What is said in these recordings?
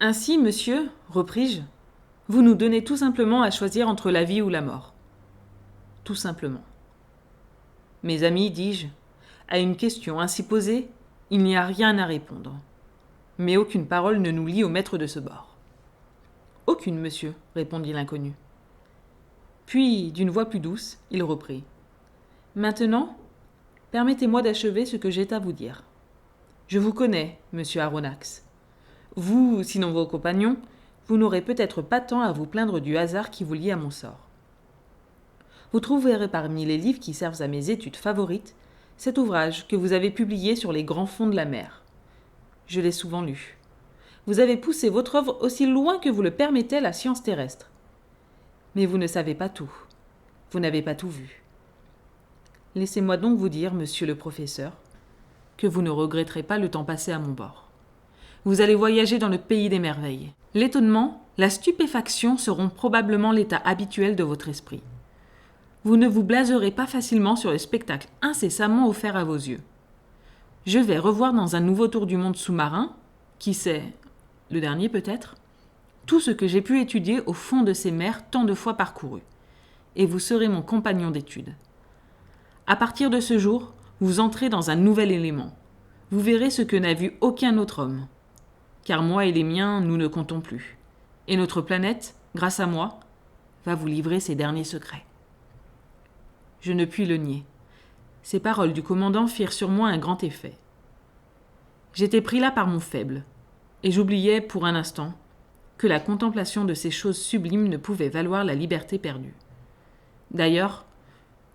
Ainsi, monsieur, repris-je, vous nous donnez tout simplement à choisir entre la vie ou la mort. Tout simplement. Mes amis, dis-je, à une question ainsi posée, il n'y a rien à répondre. Mais aucune parole ne nous lie au maître de ce bord. Aucune, monsieur, répondit l'inconnu. Puis, d'une voix plus douce, il reprit. Maintenant, permettez-moi d'achever ce que j'ai à vous dire. Je vous connais, monsieur Aronnax. Vous, sinon vos compagnons, vous n'aurez peut-être pas tant à vous plaindre du hasard qui vous lie à mon sort. Vous trouverez parmi les livres qui servent à mes études favorites cet ouvrage que vous avez publié sur les grands fonds de la mer. Je l'ai souvent lu. Vous avez poussé votre œuvre aussi loin que vous le permettait la science terrestre. Mais vous ne savez pas tout. Vous n'avez pas tout vu. Laissez-moi donc vous dire, monsieur le professeur, que vous ne regretterez pas le temps passé à mon bord. Vous allez voyager dans le pays des merveilles. L'étonnement, la stupéfaction seront probablement l'état habituel de votre esprit. Vous ne vous blaserez pas facilement sur le spectacle incessamment offert à vos yeux. Je vais revoir dans un nouveau tour du monde sous-marin, qui sait, le dernier peut-être, tout ce que j'ai pu étudier au fond de ces mers tant de fois parcourues, et vous serez mon compagnon d'études. À partir de ce jour, vous entrez dans un nouvel élément. Vous verrez ce que n'a vu aucun autre homme. Car moi et les miens, nous ne comptons plus. Et notre planète, grâce à moi, va vous livrer ses derniers secrets. Je ne puis le nier. Ces paroles du commandant firent sur moi un grand effet. J'étais pris là par mon faible, et j'oubliais, pour un instant, que la contemplation de ces choses sublimes ne pouvait valoir la liberté perdue. D'ailleurs,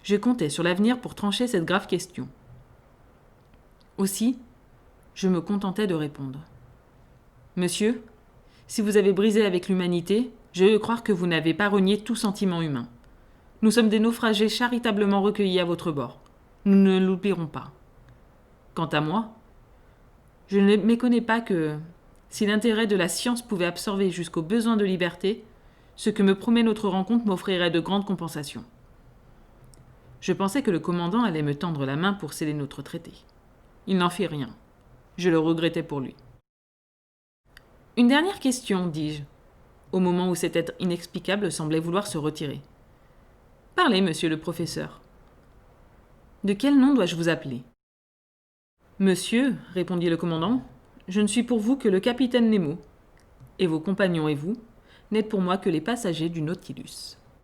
je comptais sur l'avenir pour trancher cette grave question. Aussi, je me contentais de répondre. Monsieur, si vous avez brisé avec l'humanité, je veux croire que vous n'avez pas renié tout sentiment humain. Nous sommes des naufragés charitablement recueillis à votre bord. Nous ne l'oublierons pas. Quant à moi, je ne méconnais pas que, si l'intérêt de la science pouvait absorber jusqu'au besoin de liberté, ce que me promet notre rencontre m'offrirait de grandes compensations. Je pensais que le commandant allait me tendre la main pour sceller notre traité. Il n'en fit rien. Je le regrettais pour lui. Une dernière question, dis-je, au moment où cet être inexplicable semblait vouloir se retirer. Parlez, monsieur le professeur. De quel nom dois-je vous appeler ? Monsieur, répondit le commandant, je ne suis pour vous que le capitaine Nemo, et vos compagnons et vous n'êtes pour moi que les passagers du Nautilus.